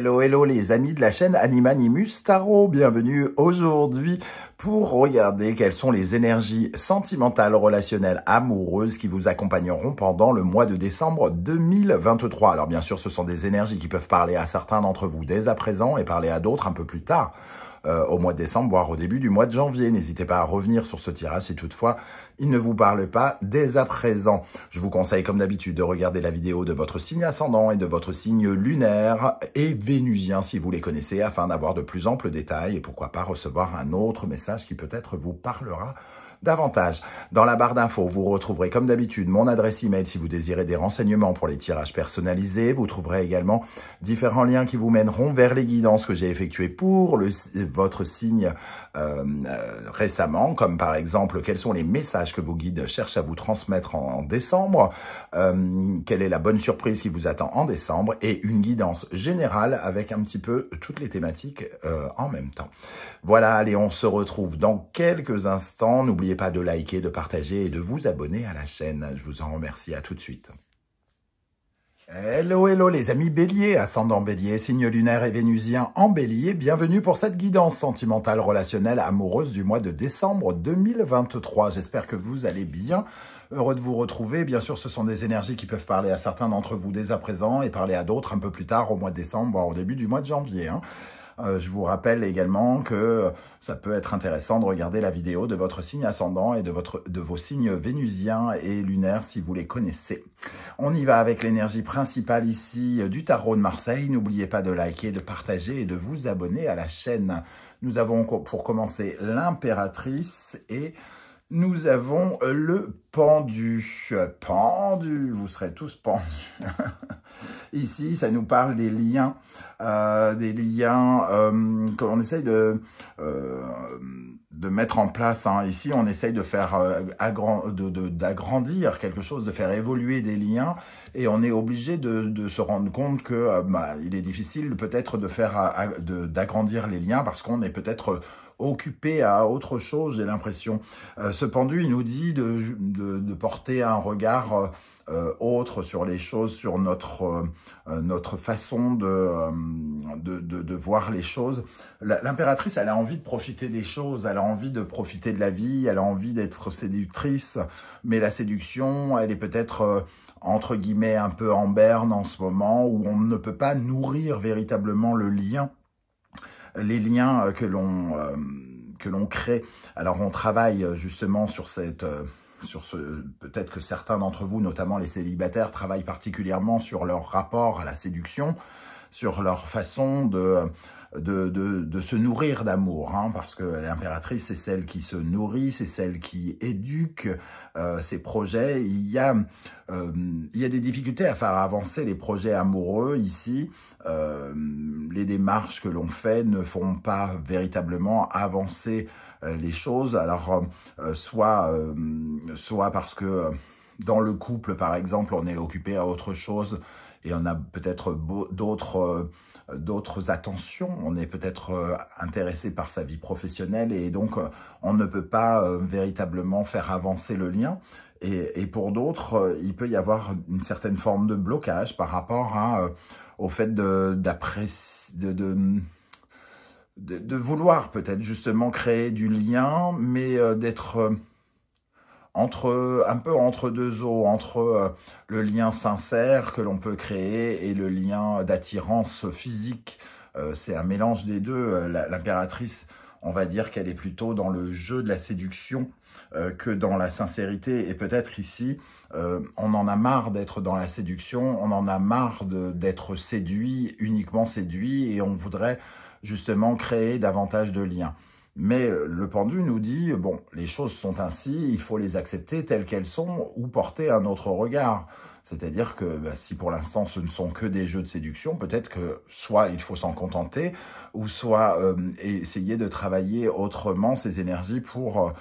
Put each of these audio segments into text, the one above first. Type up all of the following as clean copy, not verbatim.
Hello, hello les amis de la chaîne Animanimus Tarot, bienvenue aujourd'hui pour regarder quelles sont les énergies sentimentales, relationnelles, amoureuses qui vous accompagneront pendant le mois de décembre 2023. Alors bien sûr, ce sont des énergies qui peuvent parler à certains d'entre vous dès à présent et parler à d'autres un peu plus tard. Au mois de décembre, voire au début du mois de janvier. N'hésitez pas à revenir sur ce tirage si toutefois il ne vous parle pas dès à présent. Je vous conseille comme d'habitude de regarder la vidéo de votre signe ascendant et de votre signe lunaire et vénusien si vous les connaissez afin d'avoir de plus amples détails et pourquoi pas recevoir un autre message qui peut-être vous parlera davantage. Dans la barre d'infos, vous retrouverez comme d'habitude mon adresse email si vous désirez des renseignements pour les tirages personnalisés. Vous trouverez également différents liens qui vous mèneront vers les guidances que j'ai effectuées pour votre signe récemment, comme par exemple quels sont les messages que vos guides cherchent à vous transmettre en décembre, quelle est la bonne surprise qui vous attend en décembre et une guidance générale avec un petit peu toutes les thématiques en même temps. Voilà, allez, on se retrouve dans quelques instants. N'oubliez pas de liker, de partager et de vous abonner à la chaîne. Je vous en remercie, à tout de suite. Hello, hello les amis béliers, ascendant bélier, signe lunaire et vénusien en bélier. Bienvenue pour cette guidance sentimentale, relationnelle, amoureuse du mois de décembre 2023. J'espère que vous allez bien. Heureux de vous retrouver. Bien sûr, ce sont des énergies qui peuvent parler à certains d'entre vous dès à présent et parler à d'autres un peu plus tard au mois de décembre, voire au début du mois de janvier. Je vous rappelle également que ça peut être intéressant de regarder la vidéo de votre signe ascendant et de vos signes vénusiens et lunaires si vous les connaissez. On y va avec l'énergie principale ici du tarot de Marseille. N'oubliez pas de liker, de partager et de vous abonner à la chaîne. Nous avons pour commencer l'impératrice et nous avons le pendu. Pendu, vous serez tous pendus. Ici, ça nous parle des liens qu'on essaye de mettre en place. Ici, on essaye de faire d'agrandir quelque chose, de faire évoluer des liens, et on est obligé de se rendre compte que il est difficile peut-être d'agrandir les liens parce qu'on est peut-être occupé à autre chose, j'ai l'impression. Ce pendu, il nous dit de porter un regard autre sur les choses, sur notre façon de voir les choses. L'impératrice, elle a envie de profiter des choses, elle a envie de profiter de la vie, elle a envie d'être séductrice, mais la séduction, elle est peut-être entre guillemets un peu en berne en ce moment, où on ne peut pas nourrir véritablement le lien, les liens que l'on crée. Alors on travaille justement sur peut-être que certains d'entre vous, notamment les célibataires, travaillent particulièrement sur leur rapport à la séduction, sur leur façon de se nourrir d'amour, parce que l'impératrice, c'est celle qui se nourrit, c'est celle qui éduque ses projets. Il y a des difficultés à faire avancer les projets amoureux ici. Les démarches que l'on fait ne font pas véritablement avancer les choses. Alors, soit parce que dans le couple, par exemple, on est occupé à autre chose et on a peut-être d'autres attentions, on est peut-être intéressé par sa vie professionnelle et donc on ne peut pas véritablement faire avancer le lien. Et pour d'autres, il peut y avoir une certaine forme de blocage par rapport au fait de vouloir peut-être justement créer du lien, mais d'être un peu entre deux eaux, entre le lien sincère que l'on peut créer et le lien d'attirance physique. C'est un mélange des deux. L'impératrice, on va dire qu'elle est plutôt dans le jeu de la séduction que dans la sincérité. Et peut-être ici, on en a marre d'être dans la séduction, on en a marre d'être séduit, uniquement séduit, et on voudrait justement créer davantage de liens. Mais le pendu nous dit, bon, les choses sont ainsi, il faut les accepter telles qu'elles sont ou porter un autre regard. C'est-à-dire que si pour l'instant ce ne sont que des jeux de séduction, peut-être que soit il faut s'en contenter, ou soit essayer de travailler autrement ces énergies pour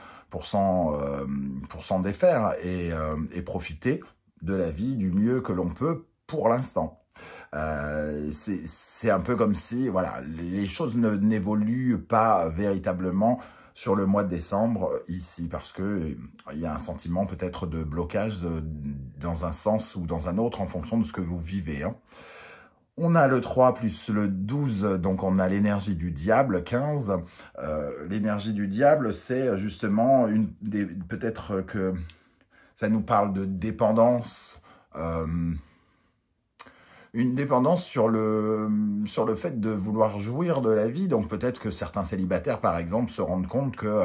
s'en défaire et profiter de la vie du mieux que l'on peut pour l'instant. C'est un peu comme si voilà, les choses n'évoluent pas véritablement sur le mois de décembre ici, parce que il y a un sentiment peut-être de blocage dans un sens ou dans un autre en fonction de ce que vous vivez. On a le 3 plus le 12, donc on a l'énergie du diable, 15. L'énergie du diable, c'est justement peut-être que ça nous parle de dépendance, une dépendance sur le fait de vouloir jouir de la vie. Donc peut-être que certains célibataires, par exemple, se rendent compte que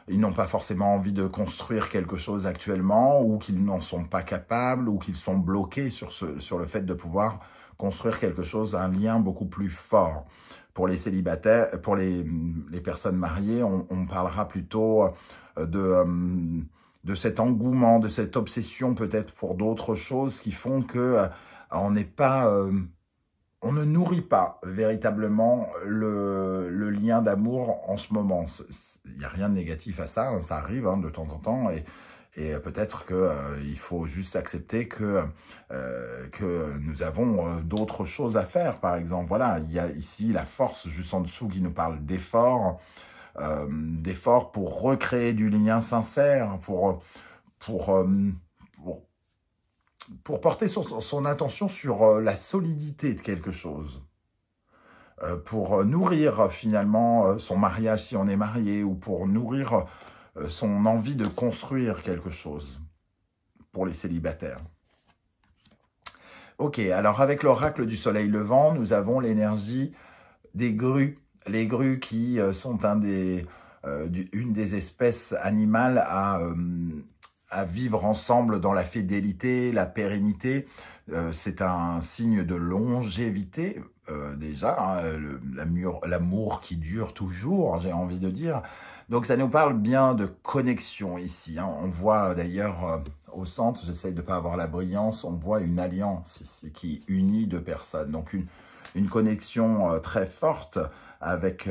ils n'ont pas forcément envie de construire quelque chose actuellement, ou qu'ils n'en sont pas capables, ou qu'ils sont bloqués sur le fait de pouvoir construire quelque chose, un lien beaucoup plus fort. Pour les célibataires, pour les personnes mariées, on parlera plutôt de cet engouement, de cette obsession peut-être pour d'autres choses qui font que on n'est pas... on ne nourrit pas véritablement le lien d'amour en ce moment. Il n'y a rien de négatif à ça, hein, ça arrive de temps en temps, et peut-être qu'il faut juste accepter que nous avons d'autres choses à faire, par exemple. Voilà, il y a ici la force juste en dessous qui nous parle d'efforts, d'efforts pour recréer du lien sincère, pour porter son attention sur la solidité de quelque chose, pour nourrir finalement son mariage si on est marié, ou pour nourrir son envie de construire quelque chose pour les célibataires. Ok, alors avec l'oracle du soleil levant, nous avons l'énergie des grues. Les grues qui sont une des espèces animales à vivre ensemble dans la fidélité, la pérennité. C'est un signe de longévité, déjà, hein, l'amour qui dure toujours, j'ai envie de dire. Donc ça nous parle bien de connexion ici, hein. On voit d'ailleurs au centre, j'essaye de ne pas avoir la brillance, on voit une alliance ici qui unit deux personnes. Donc une connexion très forte avec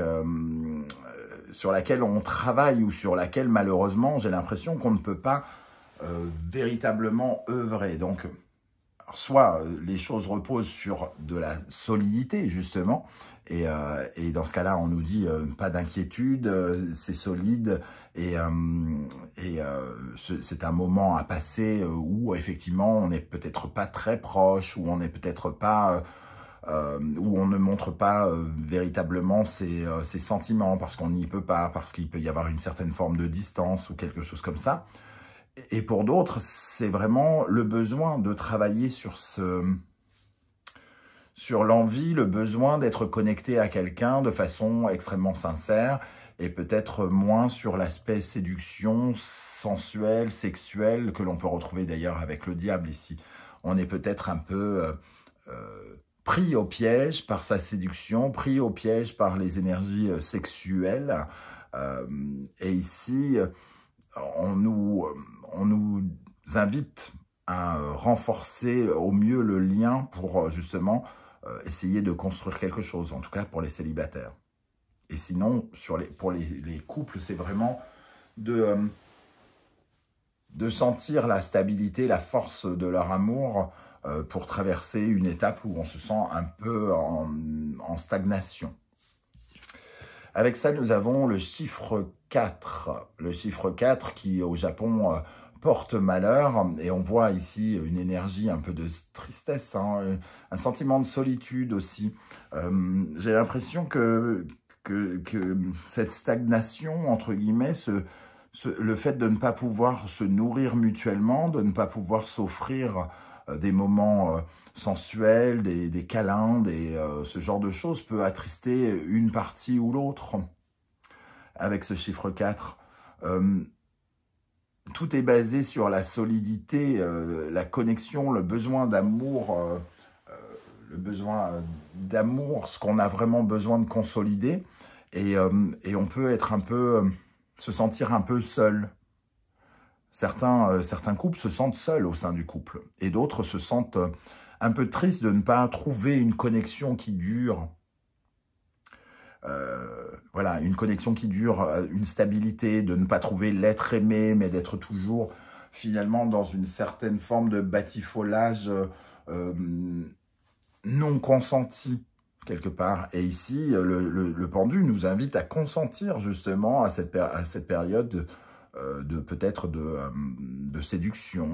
sur laquelle on travaille, ou sur laquelle malheureusement j'ai l'impression qu'on ne peut pas véritablement œuvrer. Donc, soit les choses reposent sur de la solidité, justement, et dans ce cas-là, on nous dit pas d'inquiétude, c'est solide, et c'est un moment à passer où, effectivement, on n'est peut-être pas très proche, où on n'est peut-être pas... où on ne montre pas véritablement ses sentiments, parce qu'on n'y peut pas, parce qu'il peut y avoir une certaine forme de distance, ou quelque chose comme ça. Et pour d'autres, c'est vraiment le besoin de travailler sur l'envie, le besoin d'être connecté à quelqu'un de façon extrêmement sincère, et peut-être moins sur l'aspect séduction, sensuelle, sexuelle, que l'on peut retrouver d'ailleurs avec le diable ici. On est peut-être un peu pris au piège par sa séduction, pris au piège par les énergies sexuelles, et ici... on nous invite à renforcer au mieux le lien pour justement essayer de construire quelque chose, en tout cas pour les célibataires. Et sinon, pour les couples, c'est vraiment de sentir la stabilité, la force de leur amour pour traverser une étape où on se sent un peu en stagnation. Avec ça, nous avons le chiffre 4. Le chiffre 4 qui, au Japon, porte malheur. Et on voit ici une énergie un peu de tristesse, hein, un sentiment de solitude aussi. J'ai l'impression que cette stagnation, entre guillemets, le fait de ne pas pouvoir se nourrir mutuellement, de ne pas pouvoir s'offrir des moments sensuels, des câlins, ce genre de choses peut attrister une partie ou l'autre. Avec ce chiffre 4, tout est basé sur la solidité, la connexion, le besoin d'amour, ce qu'on a vraiment besoin de consolider, et on peut être un peu, se sentir un peu seul. Certains couples se sentent seuls au sein du couple, et d'autres se sentent un peu tristes de ne pas trouver une connexion qui dure. Voilà, une connexion qui dure, une stabilité, de ne pas trouver l'être aimé, mais d'être toujours finalement dans une certaine forme de batifolage non consenti quelque part. Et ici, le pendu nous invite à consentir justement à cette période peut-être de séduction,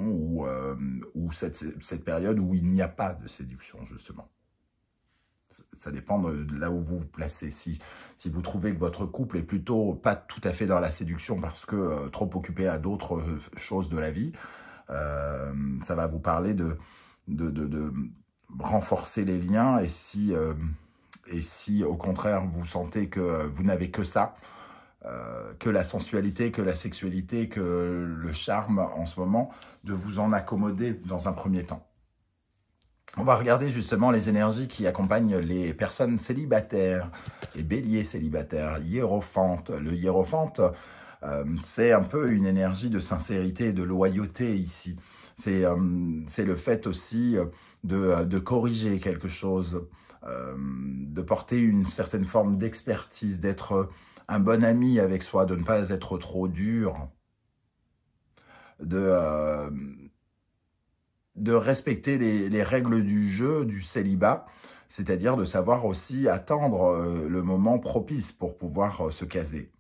ou cette période où il n'y a pas de séduction, justement. Ça dépend de là où vous vous placez. Si vous trouvez que votre couple est plutôt pas tout à fait dans la séduction parce que trop occupé à d'autres choses de la vie, ça va vous parler de renforcer les liens. Et si au contraire vous sentez que vous n'avez que ça, que la sensualité, que la sexualité, que le charme en ce moment, de vous en accommoder dans un premier temps. On va regarder justement les énergies qui accompagnent les personnes célibataires, les béliers célibataires, hiérophante. Le hiérophante, c'est un peu une énergie de sincérité et de loyauté ici. C'est le fait aussi de corriger quelque chose, de porter une certaine forme d'expertise, d'être un bon ami avec soi, de ne pas être trop dur, de respecter les règles du jeu, du célibat, c'est-à-dire de savoir aussi attendre le moment propice pour pouvoir se caser.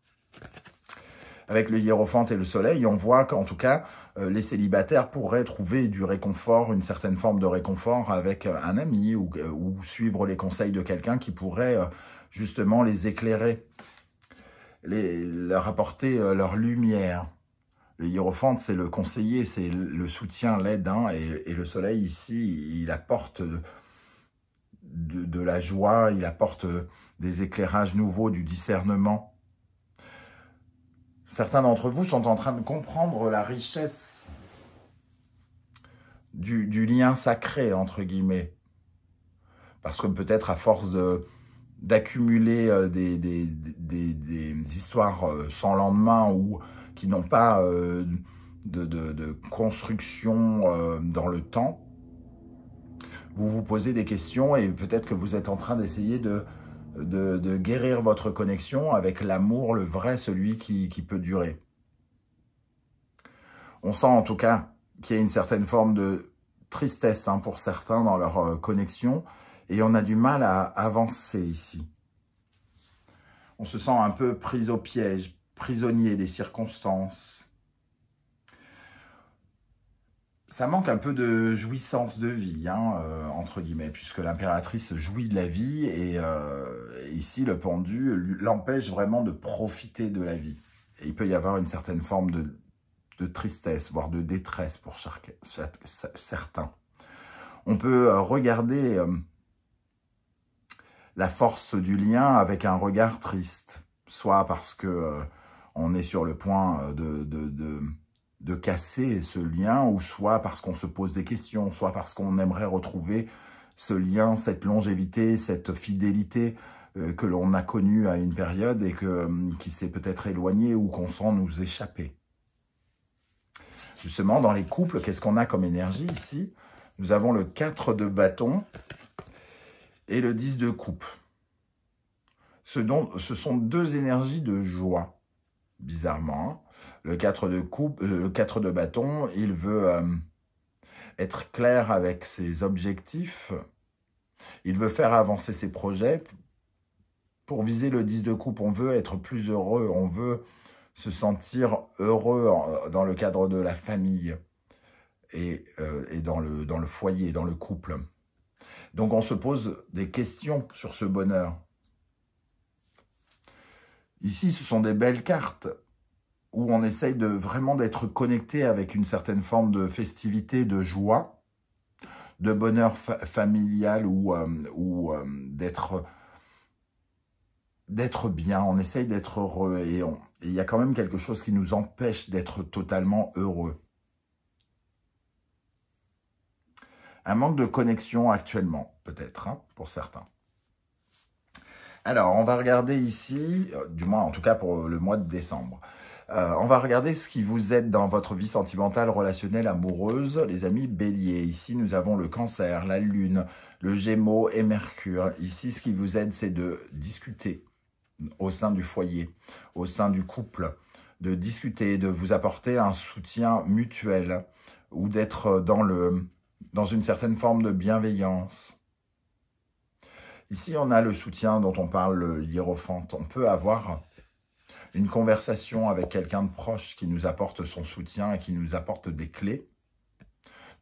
Avec le hiérophante et le soleil, on voit qu'en tout cas, les célibataires pourraient trouver du réconfort, une certaine forme de réconfort avec un ami ou suivre les conseils de quelqu'un qui pourrait justement les éclairer, leur apporter leur lumière. Le hiérophante, c'est le conseiller, c'est le soutien, l'aide, hein, et le soleil ici, il apporte de la joie, il apporte des éclairages nouveaux, du discernement. Certains d'entre vous sont en train de comprendre la richesse du lien sacré, entre guillemets. Parce que peut-être à force d'accumuler des histoires sans lendemain ou qui n'ont pas de construction dans le temps, vous vous posez des questions et peut-être que vous êtes en train d'essayer de guérir votre connexion avec l'amour, le vrai, celui qui peut durer. On sent en tout cas qu'il y a une certaine forme de tristesse hein, pour certains dans leur connexion et on a du mal à avancer ici. On se sent un peu pris au piège, prisonnier des circonstances. Ça manque un peu de jouissance de vie, hein, entre guillemets, puisque l'impératrice jouit de la vie et ici le pendu l'empêche vraiment de profiter de la vie. Et il peut y avoir une certaine forme de tristesse, voire de détresse pour certains. On peut regarder la force du lien avec un regard triste, soit parce que on est sur le point de casser ce lien, ou soit parce qu'on se pose des questions, soit parce qu'on aimerait retrouver ce lien, cette longévité, cette fidélité que l'on a connue à une période et qui s'est peut-être éloignée ou qu'on sent nous échapper. Justement, dans les couples, qu'est-ce qu'on a comme énergie ici? Nous avons le 4 de bâton et le 10 de coupe. Ce sont deux énergies de joie, bizarrement. Le 4 de coupe, le 4 de bâton, il veut être clair avec ses objectifs. Il veut faire avancer ses projets. Pour viser le 10 de coupe, on veut être plus heureux. On veut se sentir heureux dans le cadre de la famille et dans le foyer, dans le couple. Donc on se pose des questions sur ce bonheur. Ici, ce sont des belles cartes où on essaye vraiment d'être connecté avec une certaine forme de festivité, de joie, de bonheur familial ou d'être bien. On essaye d'être heureux et il y a quand même quelque chose qui nous empêche d'être totalement heureux. Un manque de connexion actuellement, peut-être, hein, pour certains. Alors, on va regarder ici, du moins en tout cas pour le mois de décembre. On va regarder ce qui vous aide dans votre vie sentimentale, relationnelle, amoureuse, les amis béliers. Ici, nous avons le cancer, la lune, le gémeaux et Mercure. Ici, ce qui vous aide, c'est de discuter au sein du foyer, au sein du couple, de discuter, de vous apporter un soutien mutuel ou d'être dans une certaine forme de bienveillance. Ici, on a le soutien dont on parle, le hiérophante. On peut avoir une conversation avec quelqu'un de proche qui nous apporte son soutien et qui nous apporte des clés,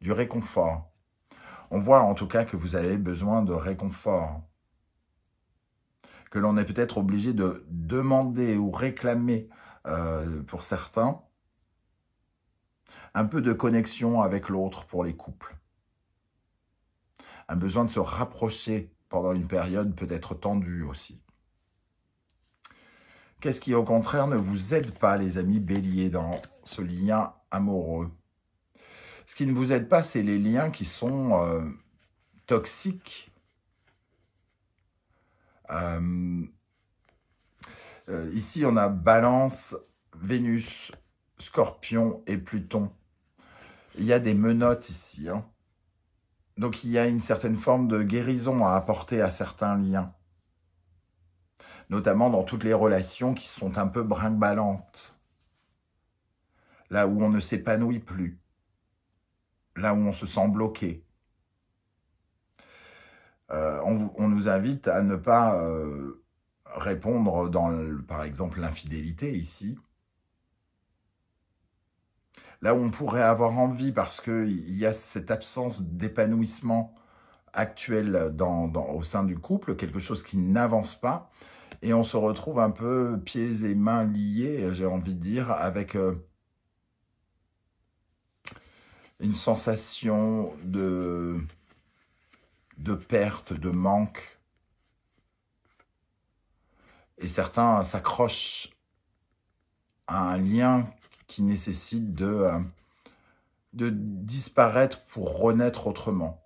du réconfort. On voit en tout cas que vous avez besoin de réconfort. que l'on est peut-être obligé de demander ou réclamer pour certains, un peu de connexion avec l'autre pour les couples. Un besoin de se rapprocher pendant une période peut-être tendue aussi. Qu'est-ce qui, au contraire, ne vous aide pas, les amis béliers, dans ce lien amoureux? Ce qui ne vous aide pas, c'est les liens qui sont toxiques. Ici, on a Balance, Vénus, Scorpion et Pluton. Il y a des menottes ici. Hein. Donc, il y a une certaine forme de guérison à apporter à certains liens. Notamment dans toutes les relations qui sont un peu brinque-ballantes. Là où on ne s'épanouit plus. Là où on se sent bloqué. On nous invite à ne pas répondre dans, par exemple, l'infidélité ici. Là où on pourrait avoir envie, parce qu'il y a cette absence d'épanouissement actuel au sein du couple, quelque chose qui n'avance pas, et on se retrouve un peu pieds et mains liés, j'ai envie de dire, avec une sensation de perte, de manque. Et certains s'accrochent à un lien qui nécessite de disparaître pour renaître autrement.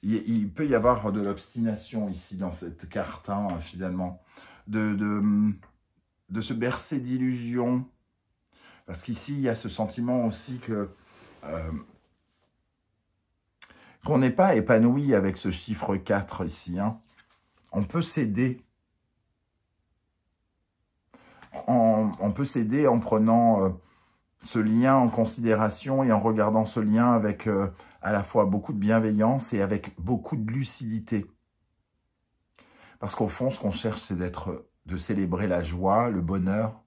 Il peut y avoir de l'obstination ici dans cette carte, hein, finalement, de se bercer d'illusions, parce qu'ici il y a ce sentiment aussi que qu'on n'est pas épanoui avec ce chiffre 4 ici. Hein. On peut céder. On peut céder en prenant ce lien en considération et en regardant ce lien avec à la fois beaucoup de bienveillance et avec beaucoup de lucidité. Parce qu'au fond, ce qu'on cherche, c'est de célébrer la joie, le bonheur,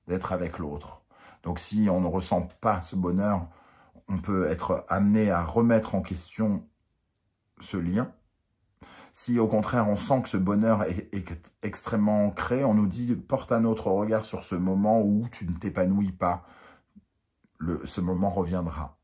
d'être avec l'autre. Donc si on ne ressent pas ce bonheur, on peut être amené à remettre en question ce lien. Si au contraire, on sent que ce bonheur est extrêmement ancré, on nous dit « porte un autre regard sur ce moment où tu ne t'épanouis pas ». Ce moment reviendra.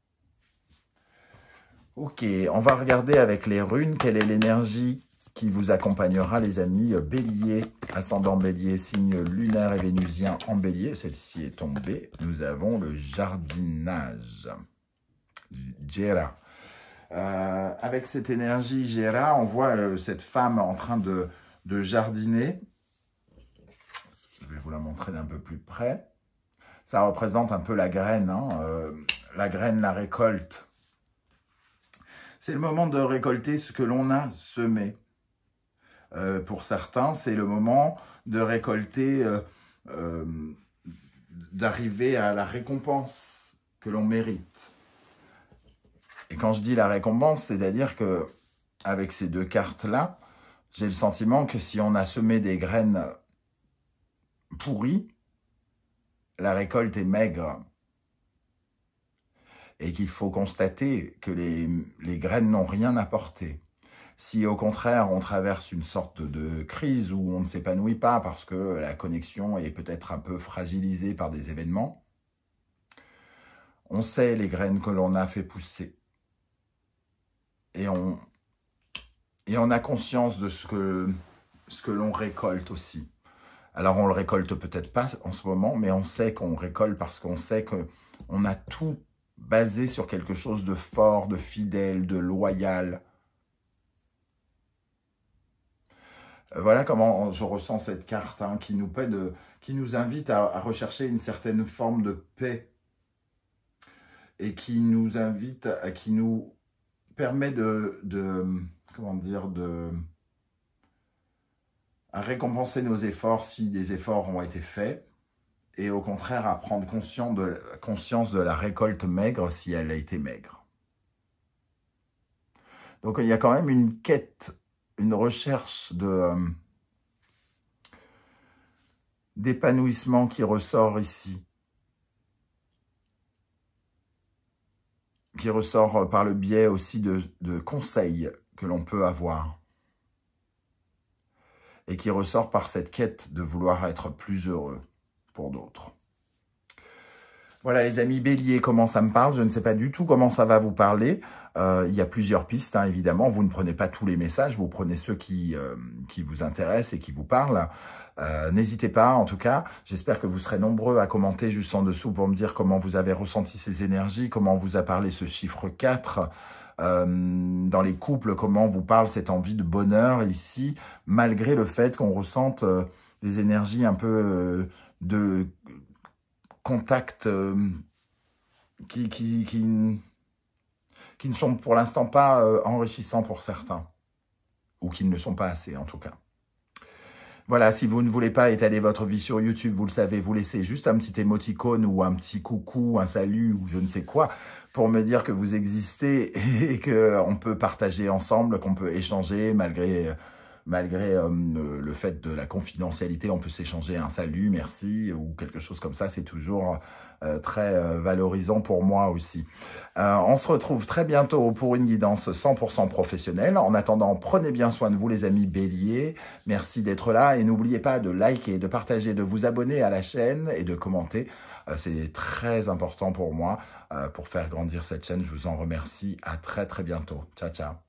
Ok, on va regarder avec les runes quelle est l'énergie qui vous accompagnera, les amis. Bélier, ascendant Bélier, signe lunaire et vénusien en Bélier. Celle-ci est tombée. Nous avons le jardinage. Gera. Avec cette énergie Gera, on voit cette femme en train de jardiner. Je vais vous la montrer d'un peu plus près. Ça représente un peu la graine, hein, la graine, la récolte. C'est le moment de récolter ce que l'on a semé. Pour certains, c'est le moment de récolter, d'arriver à la récompense que l'on mérite. Et quand je dis la récompense, c'est-à-dire que avec ces deux cartes-là, j'ai le sentiment que si on a semé des graines pourries, la récolte est maigre. Et qu'il faut constater que les graines n'ont rien apporté. Si au contraire, on traverse une sorte de crise où on ne s'épanouit pas parce que la connexion est peut-être un peu fragilisée par des événements, on sait les graines que l'on a fait pousser. Et on a conscience de ce que l'on récolte aussi. Alors, on le récolte peut-être pas en ce moment, mais on sait qu'on récolte parce qu'on sait qu'on a tout basé sur quelque chose de fort, de fidèle, de loyal. Voilà comment je ressens cette carte, hein, qui nous invite à rechercher une certaine forme de paix et qui nous permet à récompenser nos efforts si des efforts ont été faits, et au contraire à prendre conscience de la récolte maigre si elle a été maigre. Donc il y a quand même une quête, une recherche d'épanouissement qui ressort ici, qui ressort par le biais aussi de conseils que l'on peut avoir. et qui ressort par cette quête de vouloir être plus heureux pour d'autres. Voilà les amis, Bélier, comment ça me parle? Je ne sais pas du tout comment ça va vous parler. Il y a plusieurs pistes, hein, évidemment. Vous ne prenez pas tous les messages, vous prenez ceux qui vous intéressent et qui vous parlent. N'hésitez pas, en tout cas. J'espère que vous serez nombreux à commenter juste en dessous pour me dire comment vous avez ressenti ces énergies, comment vous a parlé ce chiffre 4. Dans les couples, comment vous parle cette envie de bonheur ici, malgré le fait qu'on ressente des énergies un peu de contact qui ne sont pour l'instant pas enrichissants pour certains, ou qui ne le sont pas assez en tout cas. Voilà, si vous ne voulez pas étaler votre vie sur YouTube, vous le savez, vous laissez juste un petit émoticône ou un petit coucou, un salut ou je ne sais quoi pour me dire que vous existez et qu'on peut partager ensemble, qu'on peut échanger malgré le fait de la confidentialité, on peut s'échanger un salut, merci ou quelque chose comme ça, c'est toujours très valorisant pour moi aussi. On se retrouve très bientôt pour une guidance 100% professionnelle. En attendant, prenez bien soin de vous les amis Bélier. Merci d'être là et n'oubliez pas de liker, de partager, de vous abonner à la chaîne et de commenter. C'est très important pour moi pour faire grandir cette chaîne. Je vous en remercie. À très bientôt. Ciao, ciao.